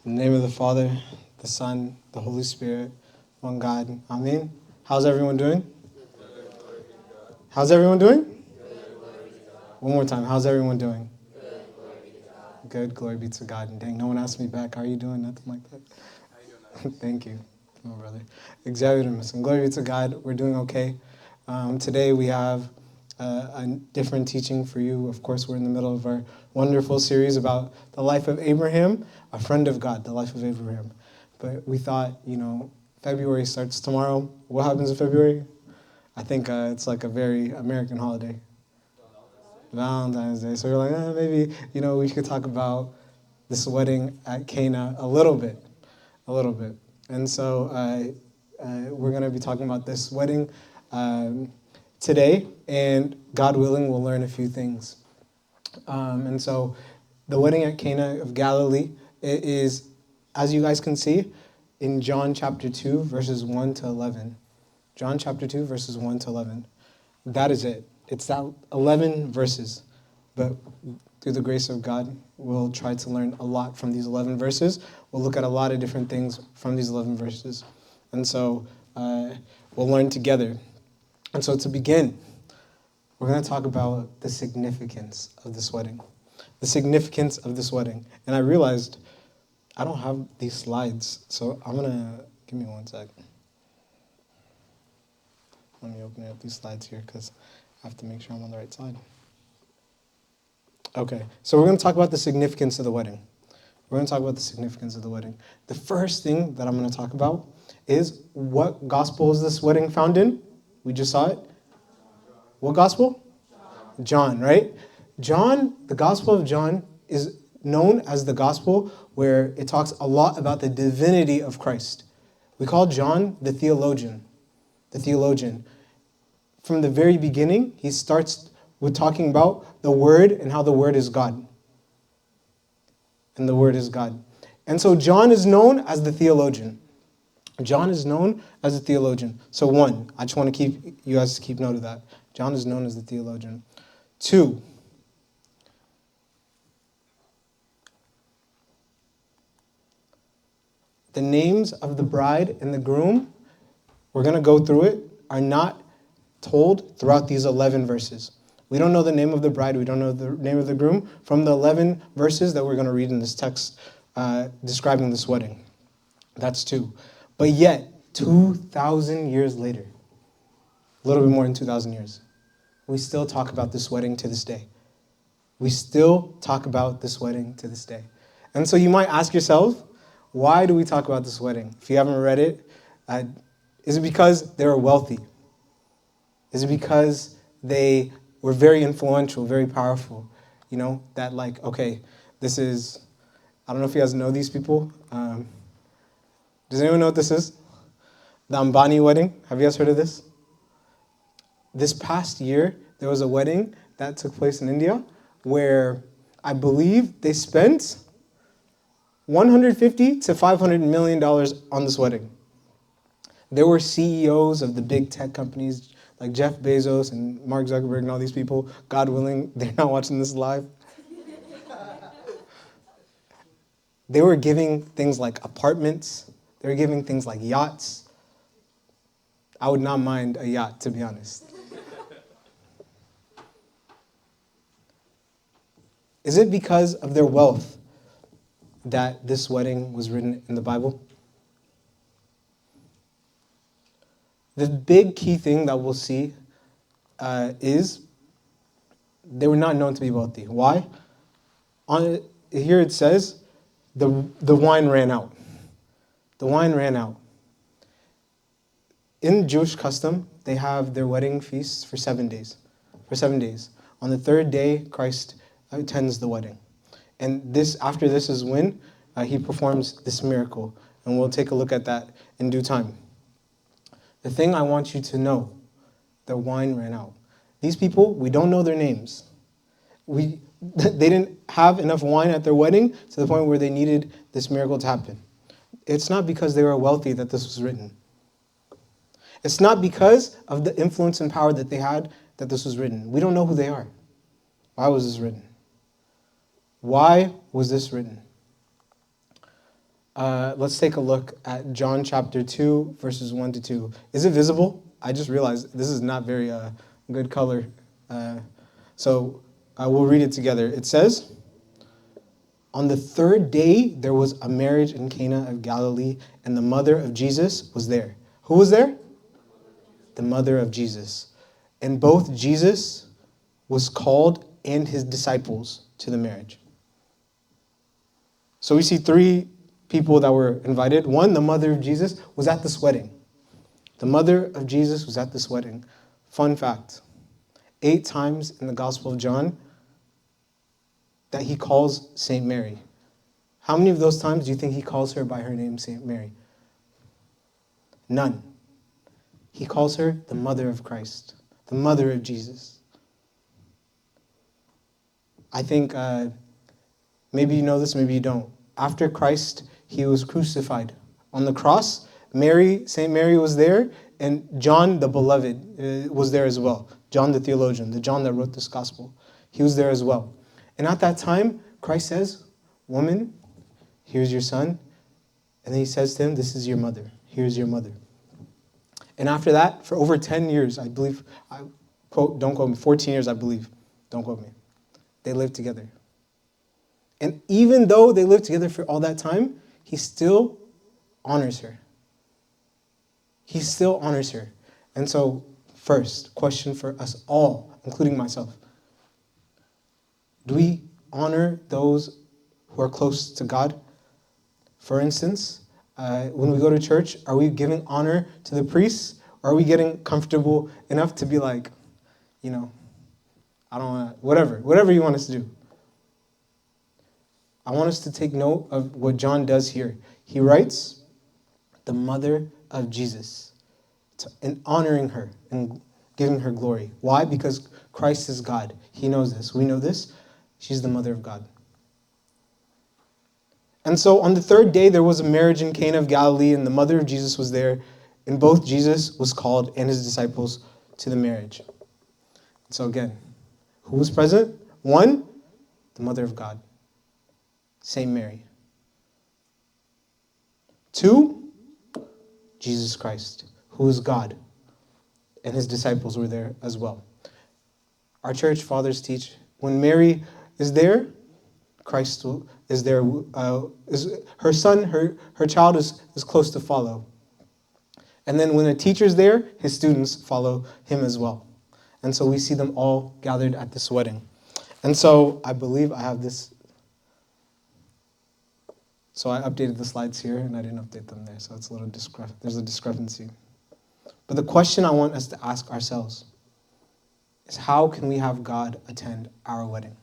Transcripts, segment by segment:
In the name of the Father, the Son, the Holy Spirit, one God. Amen. How's everyone doing? How's everyone doing? One more time. How's everyone doing? Good. Glory be to God. And dang, no one asked me back. How are you doing? Nothing like that. Thank you, my brother. Xavier, and glory be to God. We're doing okay. Today we have a different teaching for you. Of course, we're in the middle of our wonderful series about the life of Abraham, a friend of God, the life of Abraham. But we thought, February starts tomorrow. What happens in February? I think it's like a very American holiday. Valentine's Day. So we're like, maybe, we could talk about this wedding at Cana a little bit. And so we're going to be talking about this wedding today, and God willing, we'll learn a few things. And so the wedding at Cana of Galilee is, as you guys can see, in John chapter 2, verses 1 to 11. John chapter 2, verses 1 to 11. That is it. It's that 11 verses. But through the grace of God, we'll try to learn a lot from these 11 verses. We'll look at a lot of different things from these 11 verses. And so we'll learn together. And so to begin, we're going to talk about the significance of this wedding. The significance of this wedding. And I realized I don't have these slides. So I'm going to, give me one sec. Let me open up these slides here because I have to make sure I'm on the right side. Okay, so we're going to talk about the significance of the wedding. We're going to talk about the significance of the wedding. The first thing that I'm going to talk about is what gospel is this wedding found in? We just saw it. What gospel? John, right? John, the Gospel of John is known as the gospel where it talks a lot about the divinity of Christ. We call John the theologian. The theologian. From the very beginning, he starts with talking about the Word and how the Word is God. And the Word is God. And so John is known as the theologian. John is known as a theologian. So one, I just want to you guys to keep note of that. John is known as the theologian. Two, the names of the bride and the groom, we're going to go through it, are not told throughout these 11 verses. We don't know the name of the bride. We don't know the name of the groom from the 11 verses that we're going to read in this text describing this wedding. That's two. But yet, 2,000 years later, a little bit more than 2,000 years, we still talk about this wedding to this day. We still talk about this wedding to this day. And so you might ask yourself, why do we talk about this wedding? If you haven't read it, is it because they were wealthy? Is it because they were very influential, very powerful? That this is, I don't know if you guys know these people. Does anyone know what this is? The Ambani wedding. Have you guys heard of this? This past year, there was a wedding that took place in India where I believe they spent $150 to $500 million on this wedding. There were CEOs of the big tech companies like Jeff Bezos and Mark Zuckerberg and all these people. God willing, they're not watching this live. They were giving things like apartments. They were giving things like yachts. I would not mind a yacht, to be honest. Is it because of their wealth that this wedding was written in the Bible? The big key thing that we'll see is they were not known to be wealthy. Why? Here it says the wine ran out. The wine ran out. In Jewish custom, they have their wedding feasts for 7 days. For 7 days. On the third day, Christ attends the wedding. And after this is when he performs this miracle. And we'll take a look at that in due time. The thing I want you to know, the wine ran out. These people, we don't know their names. They didn't have enough wine at their wedding to the point where they needed this miracle to happen. It's not because they were wealthy that this was written. It's not because of the influence and power that they had that this was written. We don't know who they are. Why was this written? Why was this written? Let's take a look at John chapter 2, verses 1 to 2. Is it visible? I just realized this is not very good color. So we'll read it together. It says, "On the third day, there was a marriage in Cana of Galilee, and the mother of Jesus was there." Who was there? The mother of Jesus. And both Jesus was called and his disciples to the marriage. So we see three people that were invited. One, the mother of Jesus, was at this wedding. The mother of Jesus was at this wedding. Fun fact, 8 times in the Gospel of John that he calls Saint Mary. How many of those times do you think he calls her by her name, Saint Mary? None. He calls her the mother of Christ, the mother of Jesus. I think maybe you know this, maybe you don't. After Christ, he was crucified. On the cross, Mary, Saint Mary was there, and John the Beloved was there as well. John the theologian, the John that wrote this gospel. He was there as well. And at that time, Christ says, "Woman, here's your son." And then he says to him, "This is your mother. Here's your mother." And after that, for over 10 years, I believe, don't quote me, 14 years, I believe. Don't quote me. They lived together. And even though they lived together for all that time, he still honors her. He still honors her. And so, first, question for us all, including myself. Do we honor those who are close to God? For instance, when we go to church, are we giving honor to the priests? Or are we getting comfortable enough to be like, I don't want to, whatever you want us to do. I want us to take note of what John does here. He writes, the mother of Jesus, and honoring her and giving her glory. Why? Because Christ is God. He knows this. We know this. She's the mother of God. And so on the third day, there was a marriage in Cana of Galilee, and the mother of Jesus was there, and both Jesus was called and his disciples to the marriage. So again, who was present? 1, the mother of God, Saint Mary. 2, Jesus Christ, who is God, and his disciples were there as well. Our church fathers teach when Mary is there, Christ is there. Her son, her child is close to follow. And then when the teacher's there, his students follow him as well. And so we see them all gathered at this wedding. And so I believe I have this. So I updated the slides here, and I didn't update them there. So it's a little there's a discrepancy. But the question I want us to ask ourselves is, how can we have God attend our wedding?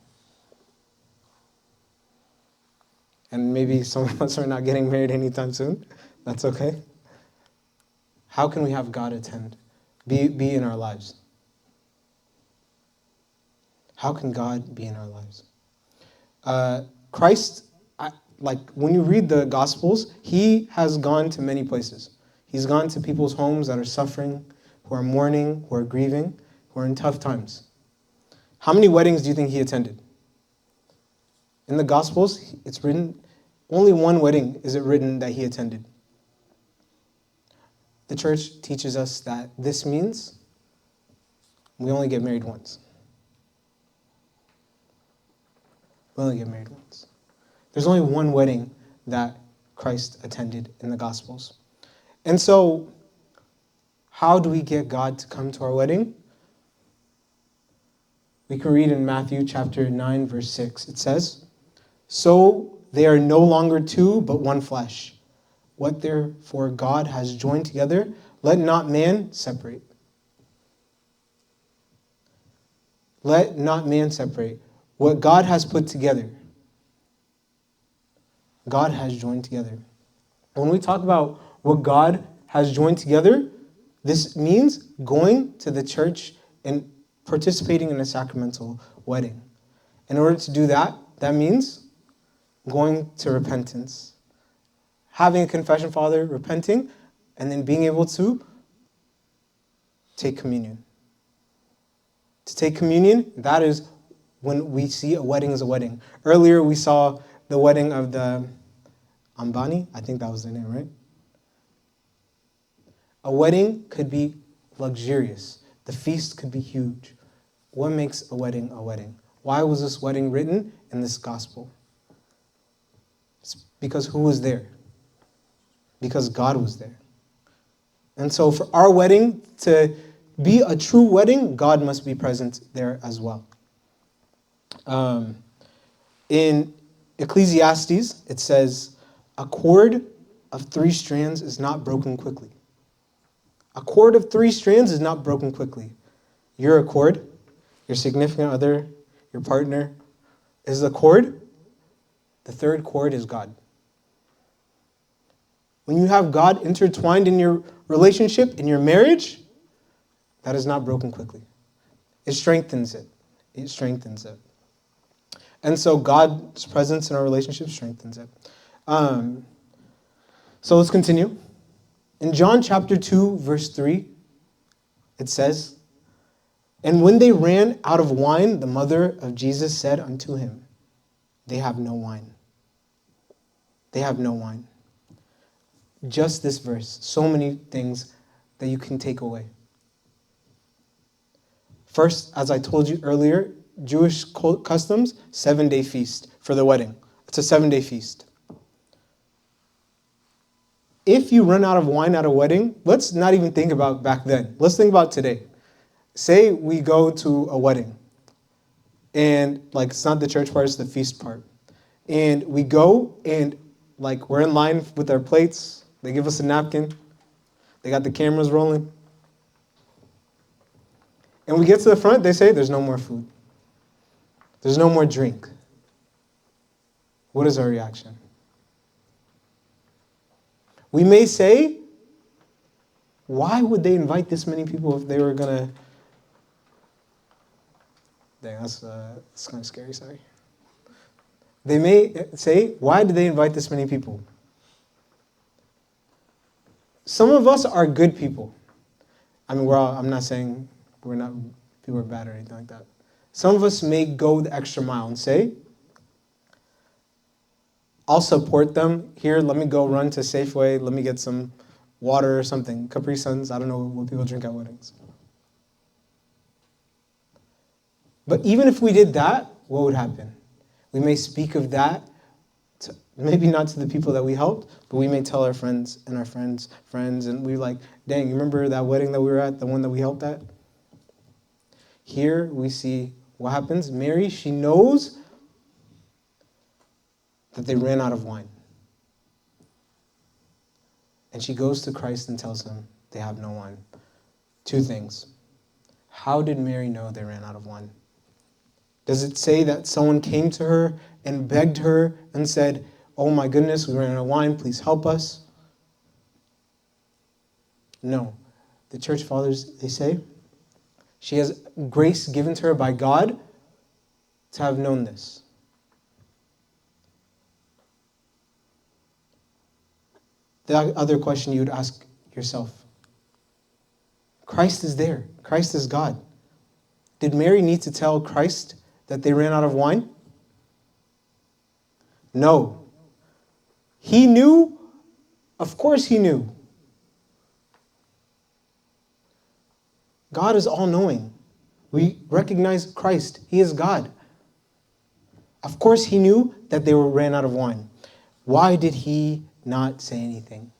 And maybe some of us are not getting married anytime soon. That's okay. How can we have God attend, be in our lives? How can God be in our lives? Christ, when you read the Gospels, he has gone to many places. He's gone to people's homes that are suffering, who are mourning, who are grieving, who are in tough times. How many weddings do you think he attended? In the Gospels, it's written, only one wedding is it written that he attended. The church teaches us that this means we only get married once. We only get married once. There's only one wedding that Christ attended in the Gospels. And so, how do we get God to come to our wedding? We can read in Matthew chapter 9, verse 6. It says, "So they are no longer two, but one flesh. What therefore God has joined together, let not man separate." Let not man separate. What God has put together, God has joined together. When we talk about what God has joined together, this means going to the church and participating in a sacramental wedding. In order to do that, that means going to repentance. Having a confession, Father, repenting, and then being able to take communion. To take communion, that is when we see a wedding as a wedding. Earlier we saw the wedding of the Ambani, I think that was their name, right? A wedding could be luxurious. The feast could be huge. What makes a wedding a wedding? Why was this wedding written in this gospel? It's because who was there? Because God was there. And so for our wedding to be a true wedding, God must be present there as well. In Ecclesiastes, it says, a cord of 3 strands is not broken quickly. A cord of 3 strands is not broken quickly. You're a cord. Your significant other, your partner, is a cord. The 3rd cord is God. When you have God intertwined in your relationship, in your marriage, that is not broken quickly. It strengthens it. It strengthens it. And so God's presence in our relationship strengthens it. So let's continue. In John chapter 2, verse 3, it says, and when they ran out of wine, the mother of Jesus said unto him, they have no wine. They have no wine. Just this verse, so many things that you can take away. First, as I told you earlier, Jewish customs, 7-day feast for the wedding. It's a 7-day feast. If you run out of wine at a wedding, let's not even think about back then. Let's think about today. Say we go to a wedding, and like it's not the church part, it's the feast part. And we go, and like we're in line with our plates. They give us a napkin. They got the cameras rolling. And we get to the front, they say there's no more food. There's no more drink. What is our reaction? We may say, why would they invite this many people if they were going to... Dang, that's kind of scary, sorry. They may say, why did they invite this many people? Some of us are good people. I mean, I'm not saying people are bad or anything like that. Some of us may go the extra mile and say, I'll support them. Here, let me go run to Safeway. Let me get some water or something. Capri Suns, I don't know what people drink at weddings. But even if we did that, what would happen? We may speak of that, maybe not to the people that we helped, but we may tell our friends and our friends, and we're like, dang, you remember that wedding that we were at, the one that we helped at? Here we see what happens. Mary, she knows that they ran out of wine. And she goes to Christ and tells him they have no wine. 2 things. How did Mary know they ran out of wine? Does it say that someone came to her and begged her and said, oh my goodness, we ran out of wine, please help us? No. The church fathers, they say, she has grace given to her by God to have known this. The other question you would ask yourself, Christ is there. Christ is God. Did Mary need to tell Christ that they ran out of wine? No. He knew. Of course he knew. God is all-knowing. We recognize Christ. He is God. Of course he knew that they ran out of wine. Why did he not say anything?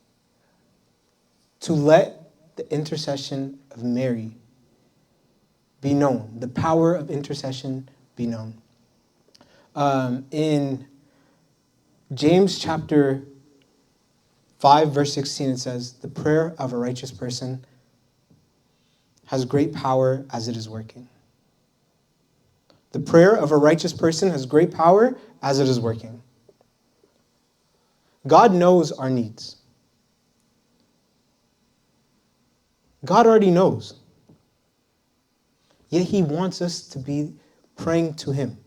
To let the intercession of Mary be known. The power of intercession be known. In James chapter 5, verse 16, it says, the prayer of a righteous person has great power as it is working. The prayer of a righteous person has great power as it is working. God knows our needs. God already knows. Yet he wants us to be praying to him.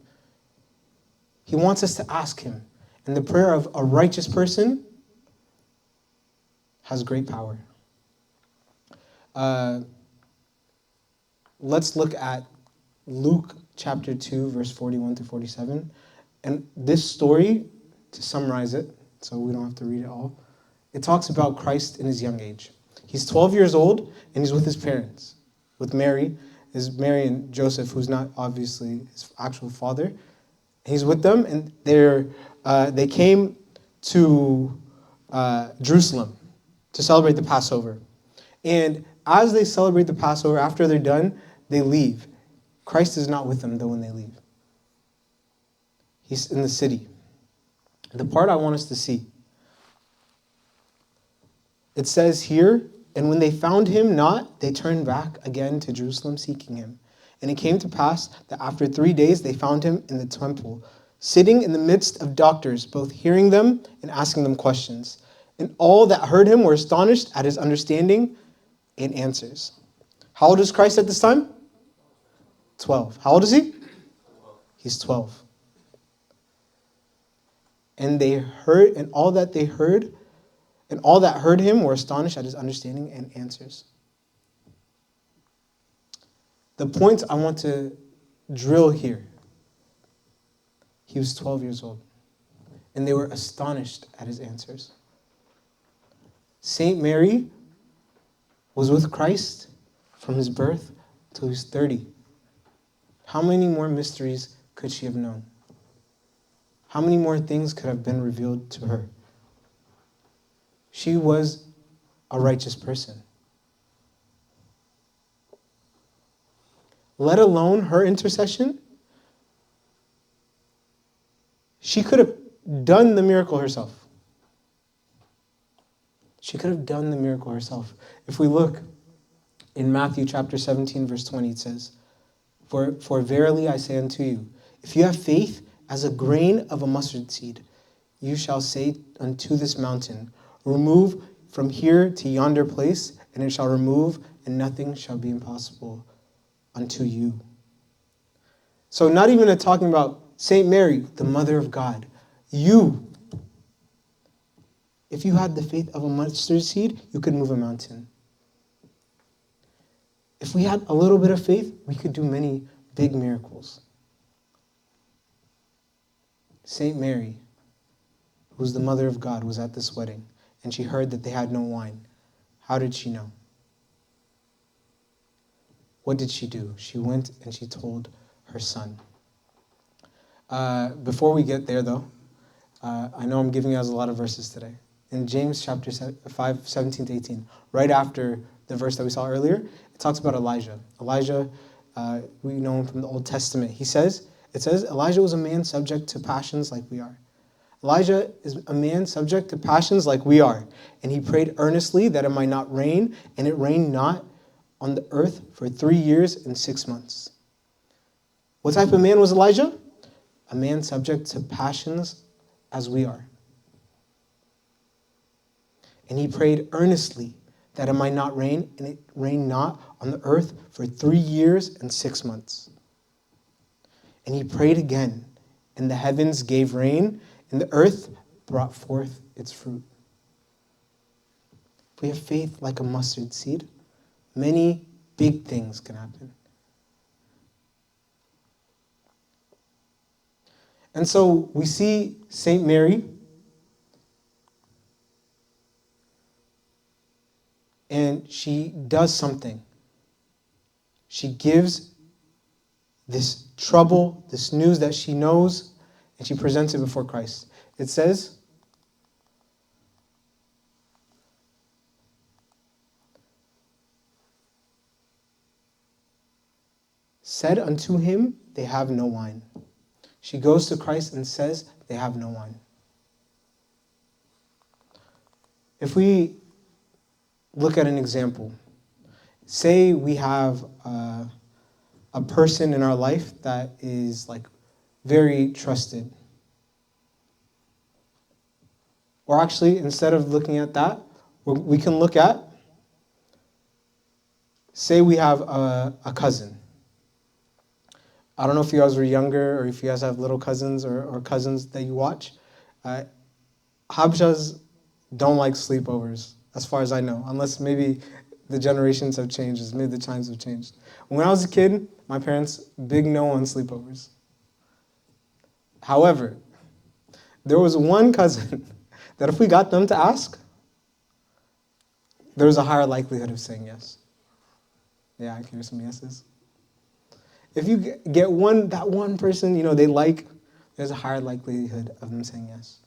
He wants us to ask him. And the prayer of a righteous person has great power. Let's look at Luke chapter 2, verse 41 to 47. And this story, to summarize it, so we don't have to read it all. It talks about Christ in his young age. He's 12 years old, and he's with his parents, with Mary. Is Mary and Joseph, who's not obviously his actual father. He's with them, and they came to Jerusalem to celebrate the Passover. And as they celebrate the Passover, after they're done, they leave. Christ is not with them, though, when they leave. He's in the city. The part I want us to see, it says here, and when they found him not, they turned back again to Jerusalem seeking him. And it came to pass that after 3 days they found him in the temple, sitting in the midst of doctors, both hearing them and asking them questions. And all that heard him were astonished at his understanding and answers. How old is Christ at this time? 12. How old is he? He's 12. And they heard, and all that heard him were astonished at his understanding and answers. The point I want to drill here, he was 12 years old, and they were astonished at his answers. Saint Mary was with Christ from his birth till he was 30. How many more mysteries could she have known? How many more things could have been revealed to her? She was a righteous person. Let alone her intercession, she could have done the miracle herself. She could have done the miracle herself. If we look in Matthew chapter 17, verse 20, it says, For verily I say unto you, if you have faith as a grain of a mustard seed, you shall say unto this mountain, remove from here to yonder place, and it shall remove, and nothing shall be impossible unto you. So not even talking about Saint Mary, the mother of God. You, if you had the faith of a mustard seed, you could move a mountain. If we had a little bit of faith, we could do many big miracles. Saint Mary, who's the mother of God, was at this wedding, and she heard that they had no wine. How did she know? What did she do? She went and she told her son. Before we get there, though, I know I'm giving you guys a lot of verses today. In James chapter 5, 17 to 18, right after the verse that we saw earlier, it talks about Elijah. Elijah, we know him from the Old Testament. It says, Elijah was a man subject to passions like we are. Elijah is a man subject to passions like we are. And he prayed earnestly that it might not rain, and it rained not on the earth for 3 years and 6 months. What type of man was Elijah? A man subject to passions as we are. And he prayed earnestly that it might not rain, and it rained not on the earth for 3 years and 6 months. And he prayed again, and the heavens gave rain, and the earth brought forth its fruit. If we have faith like a mustard seed, many big things can happen. And so we see Saint Mary, and she does something. She gives this trouble, this news that she knows, and she presents it before Christ. It says, said unto him, they have no wine. She goes to Christ and says, they have no wine. If we look at an example, say we have a person in our life that is like very trusted. Or actually, instead of looking at that, we can look at, say we have a cousin. I don't know if you guys were younger or if you guys have little cousins or cousins that you watch. Habshas don't like sleepovers, as far as I know, unless maybe the generations have changed, maybe the times have changed. When I was a kid, my parents, big no on sleepovers. However, there was one cousin that if we got them to ask, there's a higher likelihood of saying yes. Yeah, I can hear some yeses. If you get that one person, they like, there's a higher likelihood of them saying yes.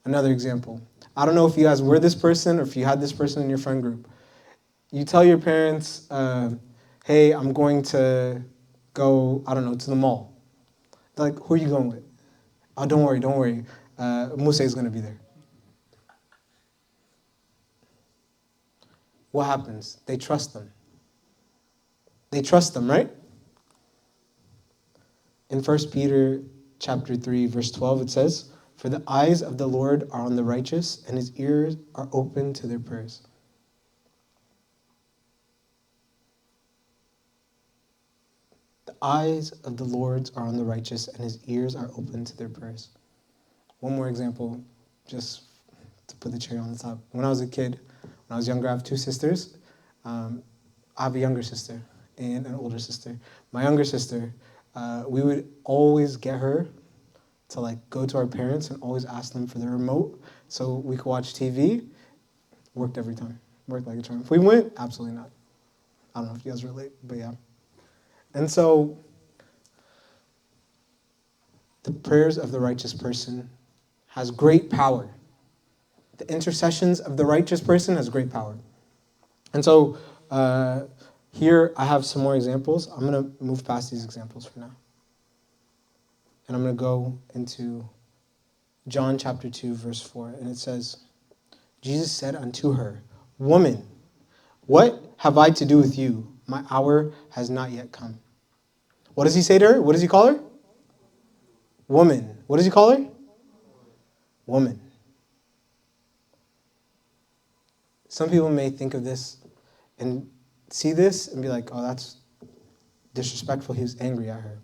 Another example. I don't know if you guys were this person or if you had this person in your friend group. You tell your parents, hey, I'm going to go, I don't know, to the mall. They're like, who are you going with? Oh, don't worry. Musa is going to be there. What happens? They trust them. They trust them, right? In 1 Peter chapter 3, verse 12, it says, for the eyes of the Lord are on the righteous, and his ears are open to their prayers. The eyes of the Lord are on the righteous, and his ears are open to their prayers. One more example, just to put the cherry on the top. When I was a kid, when I was younger, I have two sisters. I have a younger sister and an older sister. My younger sister, we would always get her to go to our parents and always ask them for the remote so we could watch TV. Worked every time. Worked like a charm. If we went, absolutely not. I don't know if you guys relate, but yeah. And so the prayers of the righteous person has great power. The intercessions of the righteous person has great power. And so here I have some more examples. I'm going to move past these examples for now. And I'm going to go into John chapter 2, verse 4. And it says, Jesus said unto her, woman, what have I to do with you? My hour has not yet come. What does he say to her? What does he call her? Woman. What does he call her? Woman. Some people may think of this and see this and be like, oh, that's disrespectful. He was angry at her.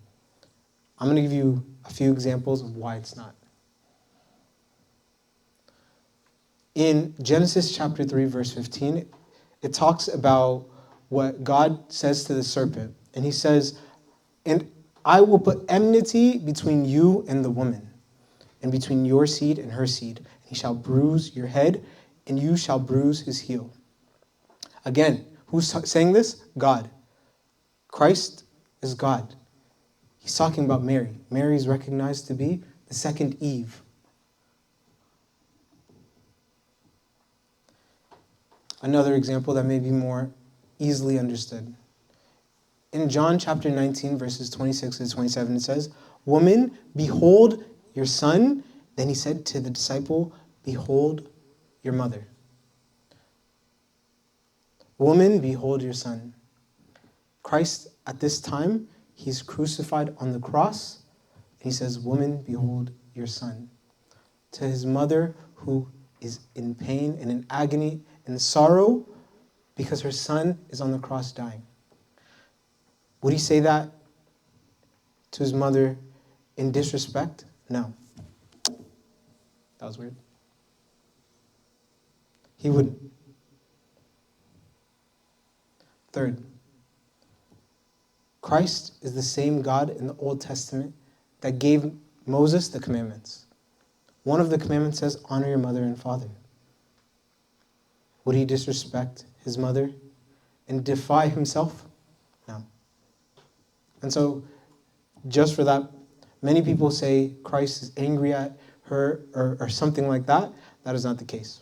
I'm going to give you a few examples of why it's not. In Genesis chapter 3, verse 15, it talks about what God says to the serpent. And he says, and I will put enmity between you and the woman, and between your seed and her seed. He shall bruise your head, and you shall bruise his heel. Again, who's saying this? God. Christ is God. He's talking about Mary. Mary is recognized to be the second Eve. Another example that may be more easily understood. In John chapter 19, verses 26 to 27, it says, woman, behold your son. Then he said to the disciple, behold your mother. Woman, behold your son. Christ, at this time, he's crucified on the cross. And he says, woman, behold your son. To his mother, who is in pain and in agony and sorrow because her son is on the cross dying. Would he say that to his mother in disrespect? No. That was weird. He wouldn't. Third, Christ is the same God in the Old Testament that gave Moses the commandments. One of the commandments says, honor your mother and father. Would he disrespect his mother and defy himself? No. And so, just for that, many people say Christ is angry at her or something like that. That is not the case.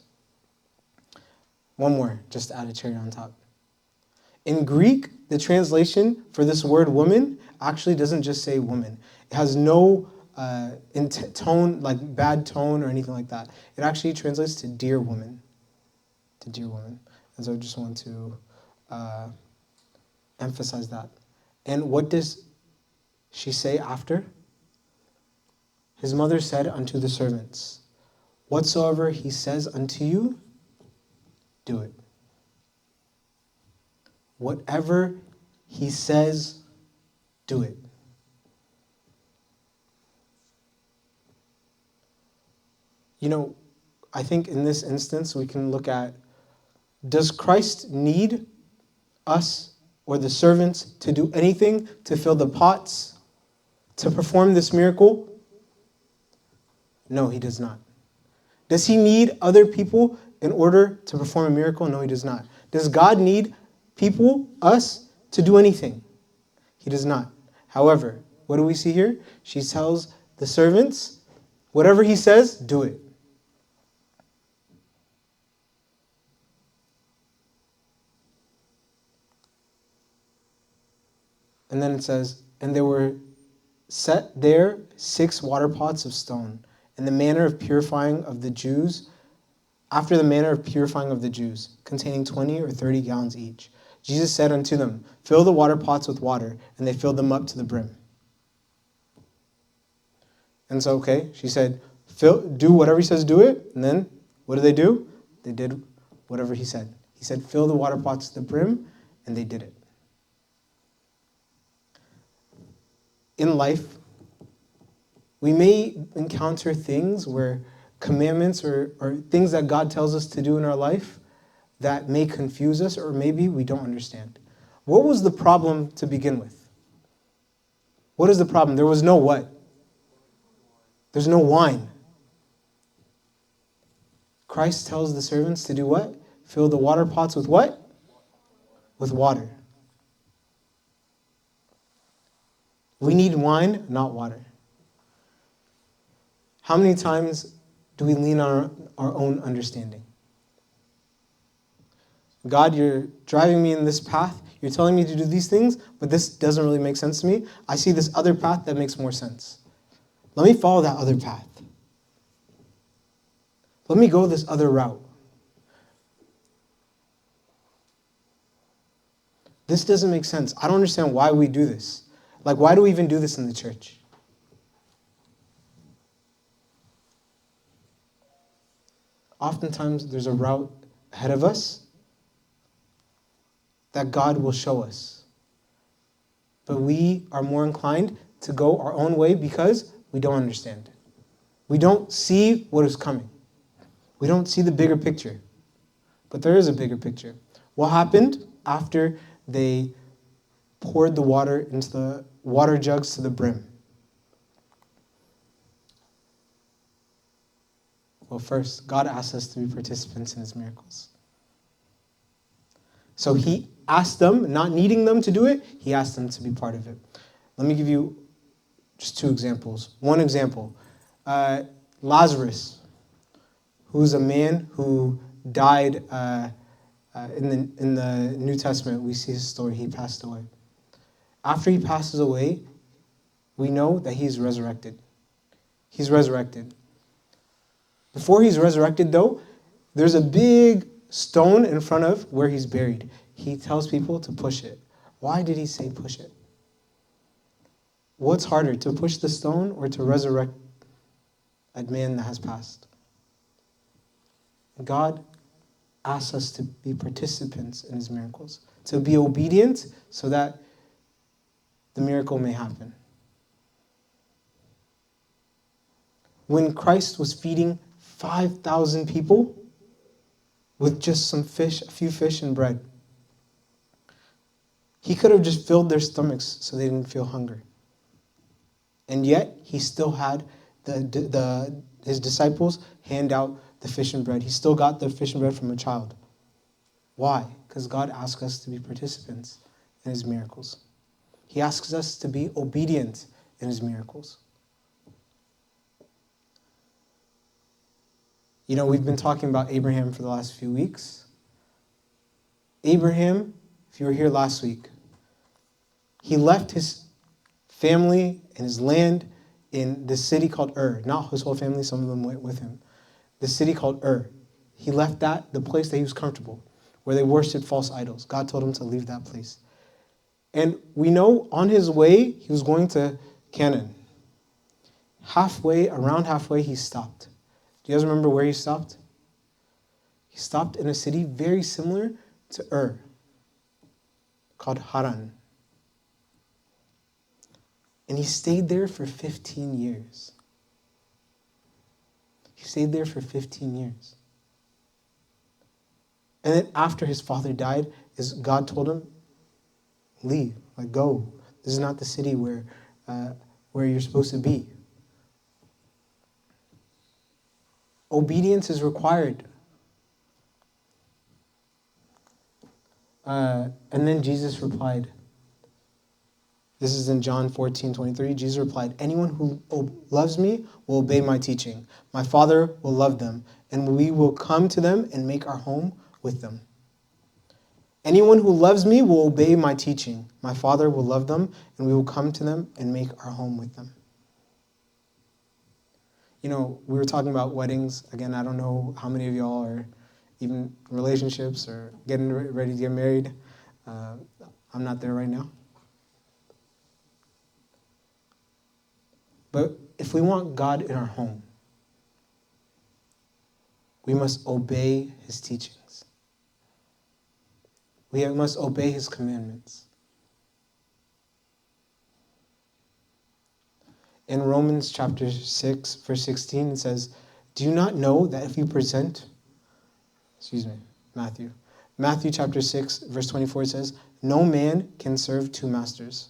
One more, just to add a cherry on top. In Greek, the translation for this word woman actually doesn't just say woman. It has no tone, like bad tone or anything like that. It actually translates to dear woman. To dear woman. And so I just want to emphasize that. And what does she say after? His mother said unto the servants, whatsoever he says unto you, do it. Whatever he says, do it. I think in this instance we can look at, does Christ need us or the servants to do anything to fill the pots, to perform this miracle? No, he does not. Does he need other people in order to perform a miracle? No, he does not. Does God need people, us, to do anything? He does not. However, what do we see here? She tells the servants, whatever he says, do it. And then it says, and there were set there 6 water pots of stone, in the manner of purifying of the Jews, after the manner of purifying of the Jews, containing 20 or 30 gallons each. Jesus said unto them, fill the water pots with water, and they filled them up to the brim. And so, okay, she said, do whatever he says, do it. And then, what did they do? They did whatever he said. He said, fill the water pots to the brim, and they did it. In life, we may encounter things where commandments or things that God tells us to do in our life that may confuse us, or maybe we don't understand. What was the problem to begin with? What is the problem? There was no what? There's no wine. Christ tells the servants to do what? Fill the water pots with what? With water. We need wine, not water. How many times do we lean on our own understanding? God, you're driving me in this path. You're telling me to do these things, but this doesn't really make sense to me. I see this other path that makes more sense. Let me follow that other path. Let me go this other route. This doesn't make sense. I don't understand why we do this. Like, why do we even do this in the church? Oftentimes, there's a route ahead of us that God will show us. But we are more inclined to go our own way because we don't understand. We don't see what is coming. We don't see the bigger picture. But there is a bigger picture. What happened after they poured the water into the water jugs to the brim? Well, first, God asked us to be participants in his miracles. So he asked them, not needing them to do it, he asked them to be part of it. Let me give you just 2 examples. One example, Lazarus, who's a man who died in the New Testament. We see his story. He passed away. After he passes away, we know that he's resurrected. He's resurrected. Before he's resurrected, though, there's a big stone in front of where he's buried. He tells people to push it. Why did he say push it? What's harder, to push the stone or to resurrect a man that has passed? God asks us to be participants in his miracles, to be obedient so that the miracle may happen. When Christ was feeding 5,000 people with just some fish, a few fish and bread, he could have just filled their stomachs so they didn't feel hunger. And yet, he still had his disciples hand out the fish and bread. He still got the fish and bread from a child. Why? Because God asks us to be participants in his miracles. He asks us to be obedient in his miracles. You know, we've been talking about Abraham for the last few weeks. Abraham, if you were here last week, he left his family and his land in the city called Ur. Not his whole family, some of them went with him. The city called Ur. He left that, the place that he was comfortable, where they worshipped false idols. God told him to leave that place. And we know on his way, he was going to Canaan. Around halfway, he stopped. Do you guys remember where he stopped? He stopped in a city very similar to Ur, called Haran. And he stayed there for 15 years. He stayed there for 15 years. And then after his father died, God told him, leave, go. This is not the city where you're supposed to be. Obedience is required. And then Jesus replied, this is in John 14:23. Jesus replied, anyone who loves me will obey my teaching. My Father will love them, and we will come to them and make our home with them. Anyone who loves me will obey my teaching. My Father will love them, and we will come to them and make our home with them. You know, we were talking about weddings. Again, I don't know how many of y'all are even in relationships or getting ready to get married. I'm not there right now. But if we want God in our home, we must obey his teachings. We must obey his commandments. In Romans chapter 6, verse 16, it says, do you not know that if you present, Matthew chapter 6, verse 24 says, no man can serve two masters.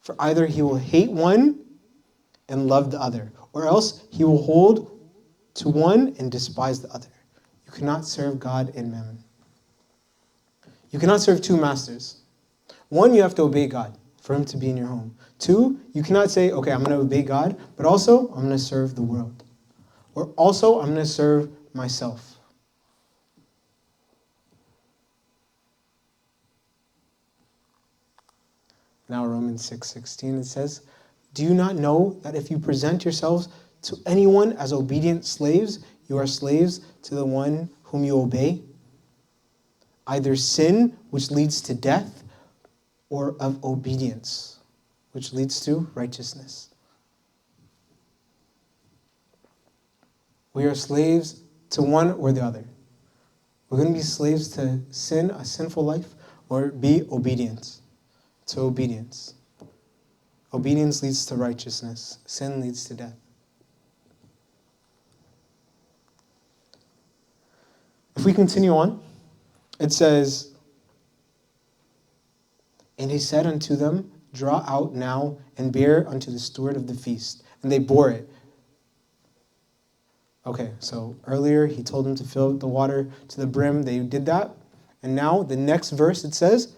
For either he will hate one and love the other, or else he will hold to one and despise the other. You cannot serve God and mammon. You cannot serve two masters. One, you have to obey God for him to be in your home. Two, you cannot say, okay, I'm going to obey God, but also I'm going to serve the world. Or also I'm going to serve myself. Now Romans 6:16, it says, do you not know that if you present yourselves to anyone as obedient slaves, you are slaves to the one whom you obey? Either sin, which leads to death, or of obedience, which leads to righteousness. We are slaves to one or the other. We're going to be slaves to sin, a sinful life, or be obedience to obedience. Obedience leads to righteousness. Sin leads to death. If we continue on, it says, and he said unto them, draw out now and bear unto the steward of the feast. And they bore it. Okay, so earlier he told them to fill the water to the brim. They did that. And now the next verse it says,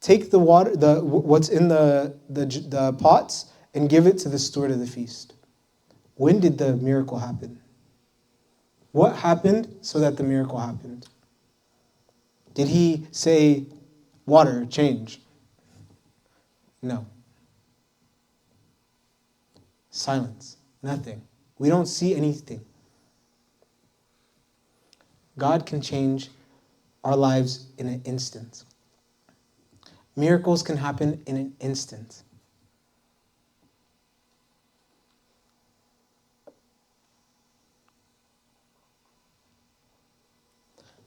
take the water, what's in the pots, and give it to the steward of the feast. When did the miracle happen? What happened so that the miracle happened? Did he say, water, change? No. Silence. Nothing. We don't see anything. God can change our lives in an instant. Miracles can happen in an instant.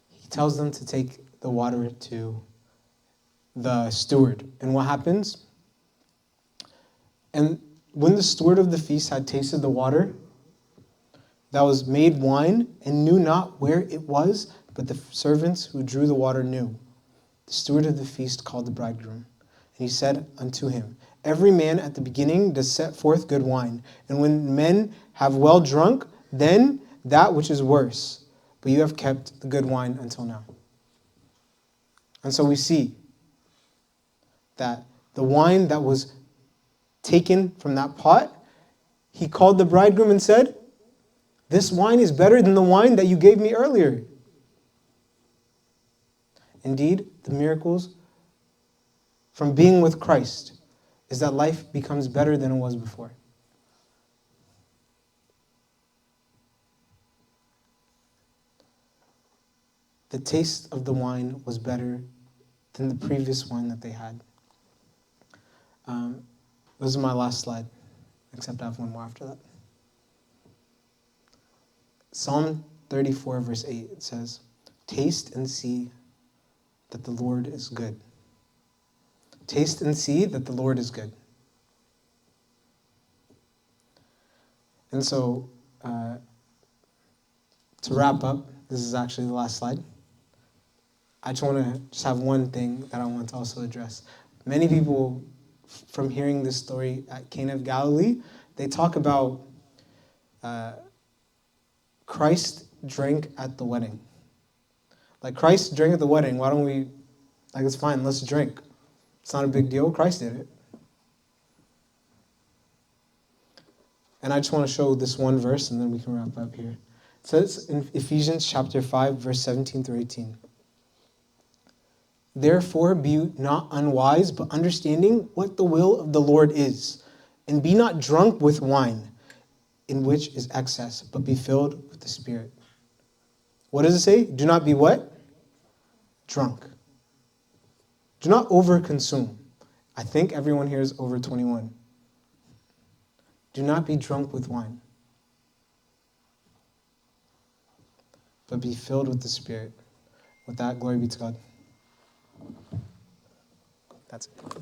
He tells them to take the water to the steward. And what happens? And when the steward of the feast had tasted the water that was made wine and knew not where it was, but the servants who drew the water knew, the steward of the feast called the bridegroom. And he said unto him, every man at the beginning does set forth good wine, and when men have well drunk, then that which is worse. But you have kept the good wine until now. And so we see that the wine that was taken from that pot, he called the bridegroom and said, this wine is better than the wine that you gave me earlier. Indeed, the miracles from being with Christ is that life becomes better than it was before. The taste of the wine was better than the previous wine that they had. This is my last slide, except I have one more after that. Psalm 34, verse 8, it says, taste and see that the Lord is good. Taste and see that the Lord is good. And so, to wrap up, this is actually the last slide. I just want to have one thing that I want to also address. Many people, from hearing this story at Cana of Galilee, they talk about Christ drank at the wedding. Like, Christ drank at the wedding. Why don't we, like, it's fine, let's drink. It's not a big deal. Christ did it. And I just want to show this one verse, and then we can wrap up here. It says in Ephesians chapter 5, verse 17 through 18. Therefore be not unwise, but understanding what the will of the Lord is. And be not drunk with wine, in which is excess, but be filled with the Spirit. What does it say? Do not be what? Drunk. Do not overconsume. I think everyone here is over 21. Do not be drunk with wine, but be filled with the Spirit. With that, glory be to God. That's it.